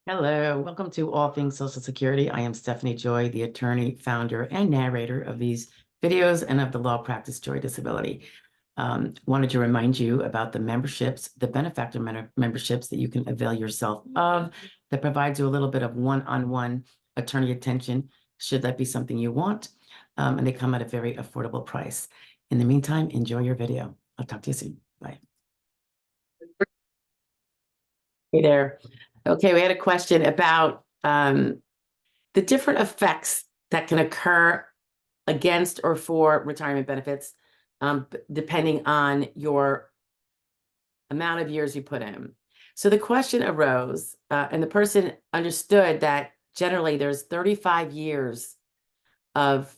Hello, welcome to All Things Social Security. I am Stephanie Joy, the attorney, founder, and narrator of these videos and of the Law Practice Joy Disability. Wanted to remind you about the memberships, the benefactor memberships that you can avail yourself of that provides you a little bit of one-on-one attorney attention, should that be something you want. And they come at a very affordable price. In the meantime, enjoy your video. I'll talk to you soon. Bye. Hey there. Okay, we had a question about the different effects that can occur against or for retirement benefits, depending on your amount of years you put in. So the question arose, and the person understood that generally there's 35 years of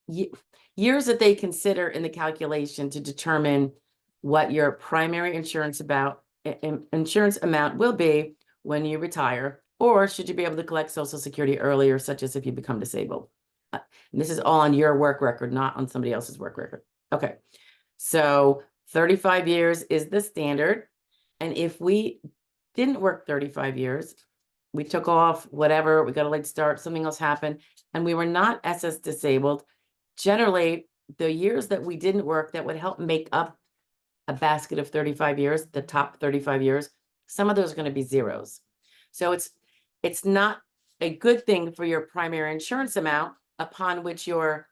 years that they consider in the calculation to determine what your primary insurance amount will be when you retire, or should you be able to collect Social Security earlier, such as if you become disabled. And this is all on your work record, not on somebody else's work record. Okay, so 35 years is the standard. And if we didn't work 35 years, we took off whatever, we got a late start, something else happened, and we were not SS disabled, generally, the years that we didn't work that would help make up a basket of 35 years, the top 35 years, some of those are going to be zeros. So it's not a good thing for your primary insurance amount upon which your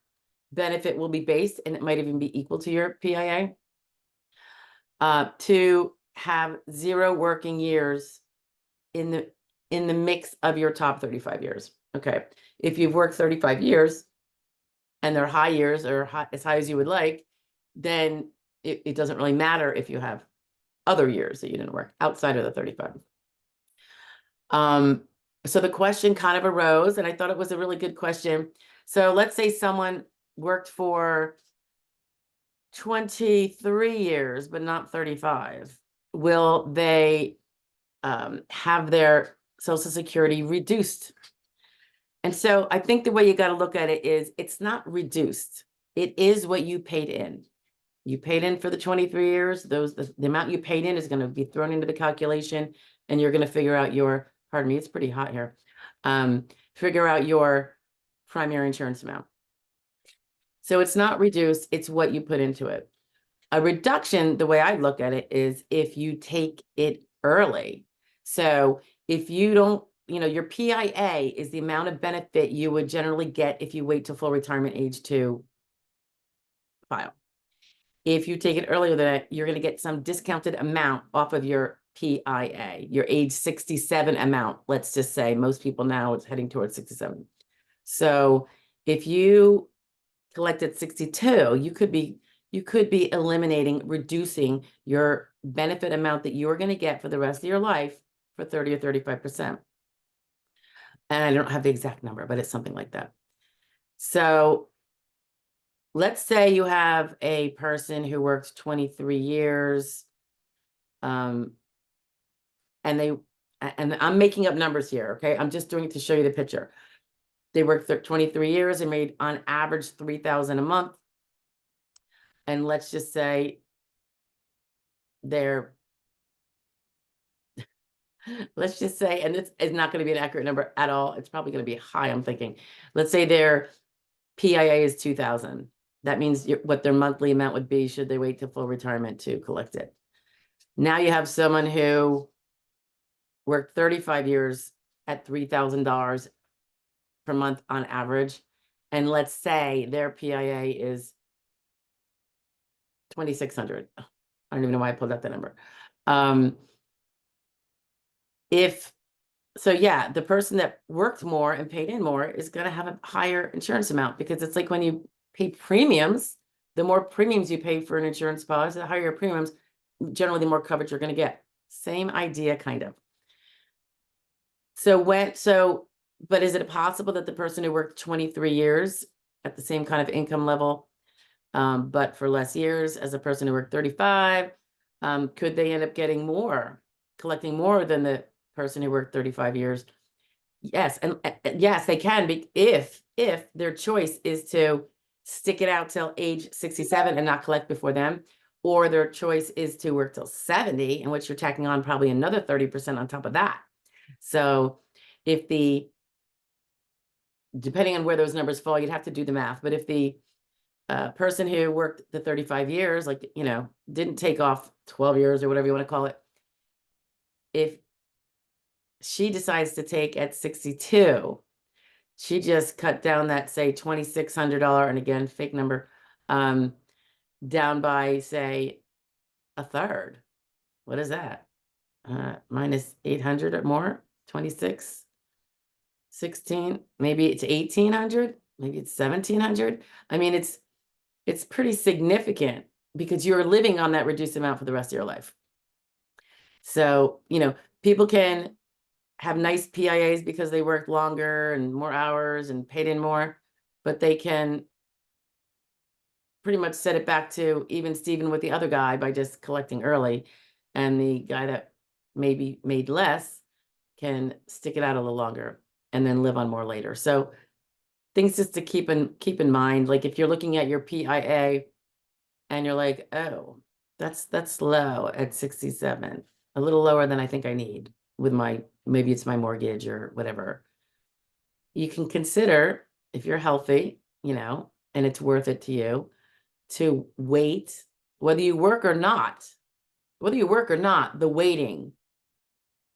benefit will be based, and it might even be equal to your PIA, to have 0 working years in the mix of your top 35 years. Okay, if you've worked 35 years and they're high years or as high as you would like, then it doesn't really matter if you have other years that you didn't work outside of the 35. So the question kind of arose, and I thought it was a really good question. So let's say someone worked for 23 years, but not 35. Will they have their Social Security reduced? And so I think the way you got to look at it is it's not reduced. It is what you paid in. You paid in for the 23 years. The amount you paid in is going to be thrown into the calculation, and you're going to figure out your, pardon me, it's pretty hot here. Figure out your primary insurance amount. So it's not reduced, it's what you put into it. A reduction, the way I look at it, is if you take it early. So if you don't, your PIA is the amount of benefit you would generally get if you wait till full retirement age to file. If you take it earlier than that, you're going to get some discounted amount off of your PIA, your age 67 amount. Let's just say most people now it's heading towards 67. So if you collected 62, you could be reducing your benefit amount that you're going to get for the rest of your life for 30 or 35%. And I don't have the exact number, but it's something like that. So let's say you have a person who works 23 years, and I'm making up numbers here, okay? I'm just doing it to show you the picture. They worked 23 years and made on average $3,000 a month. And let's just say let's just say, and this is not going to be an accurate number at all. It's probably going to be high, I'm thinking. Let's say their PIA is 2,000. That means what their monthly amount would be should they wait till full retirement to collect it. Now you have someone who worked 35 years at $3,000 per month on average. And let's say their PIA is 2,600. I don't even know why I pulled out that number. Yeah, the person that worked more and paid in more is going to have a higher insurance amount, because it's like when you pay premiums, the more premiums you pay for an insurance policy, the higher your premiums, generally the more coverage you're going to get. Same idea, kind of. But is it possible that the person who worked 23 years at the same kind of income level, but for less years, as a person who worked 35, could they end up getting more, collecting more than the person who worked 35 years? Yes, and yes, they can, if their choice is to stick it out till age 67 and not collect before them, or their choice is to work till 70, in which you're tacking on probably another 30% on top of that. So if depending on where those numbers fall, you'd have to do the math. But if the person who worked the 35 years, like, didn't take off 12 years or whatever you want to call it, if she decides to take at 62, she just cut down that, say, $2,600, and again, fake number, down by, say, a third. What is that? Minus 800 or more, 26, 16, maybe it's 1,800, maybe it's 1,700. I mean, it's pretty significant because you're living on that reduced amount for the rest of your life. So, people can have nice PIAs because they worked longer and more hours and paid in more, but they can pretty much set it back to even Steven with the other guy by just collecting early. And the guy that maybe made less can stick it out a little longer and then live on more later. So things just to keep in mind, like if you're looking at your PIA and you're like, oh, that's low at 67, a little lower than I think I need with maybe it's my mortgage or whatever. You can consider, if you're healthy, and it's worth it to you, to wait, whether you work or not, the waiting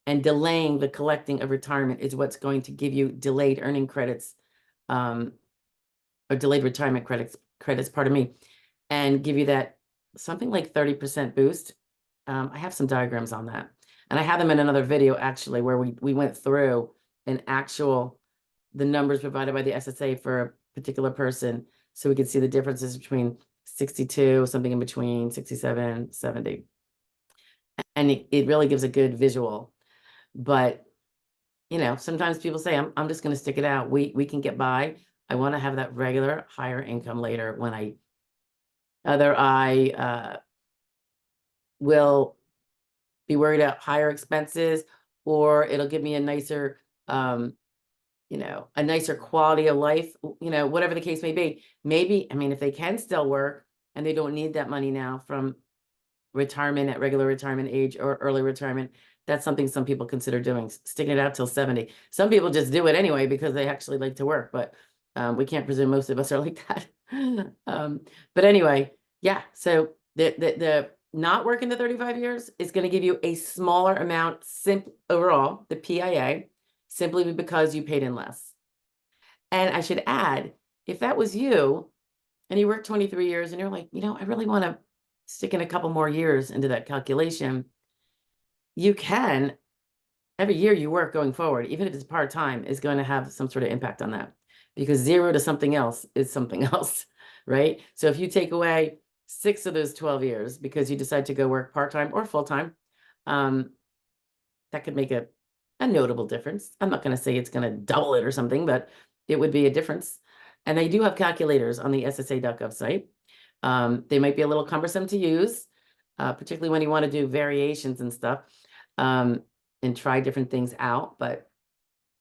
and delaying the collecting of retirement is what's going to give you delayed earning credits, or delayed retirement credits, pardon me, and give you that something like 30% boost. I have some diagrams on that, and I have them in another video actually, where we went through the numbers provided by the SSA for a particular person, so we could see the differences between 62, something in between 67, 70. And it really gives a good visual. But, sometimes people say, I'm just going to stick it out. We can get by. I want to have that regular higher income later when I will be worried about higher expenses, or it'll give me a nicer, a nicer quality of life, whatever the case may be. Maybe, if they can still work and they don't need that money now from retirement at regular retirement age or early retirement, that's something some people consider doing, sticking it out till 70. Some people just do it anyway because they actually like to work, but we can't presume most of us are like that. But anyway, yeah, so the not working the 35 years is going to give you a smaller amount overall, the PIA, simply because you paid in less. And I should add, if that was you and you worked 23 years and you're like, I really want to stick in a couple more years into that calculation, you can, every year you work going forward, even if it's part-time, is going to have some sort of impact on that, because 0 to something else is something else, right? So if you take away 6 of those 12 years because you decide to go work part-time or full-time, that could make a notable difference. I'm not going to say it's going to double it or something, but it would be a difference. And they do have calculators on the ssa.gov site. They might be a little cumbersome to use, particularly when you want to do variations and stuff, and try different things out, but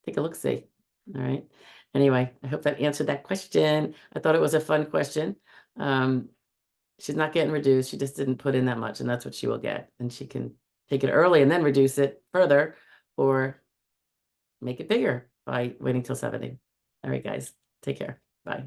take a look, see. All right. Anyway, I hope that answered that question. I thought it was a fun question. She's not getting reduced. She just didn't put in that much, and that's what she will get. And she can take it early and then reduce it further, or make it bigger by waiting till 70. All right, guys, take care. Bye.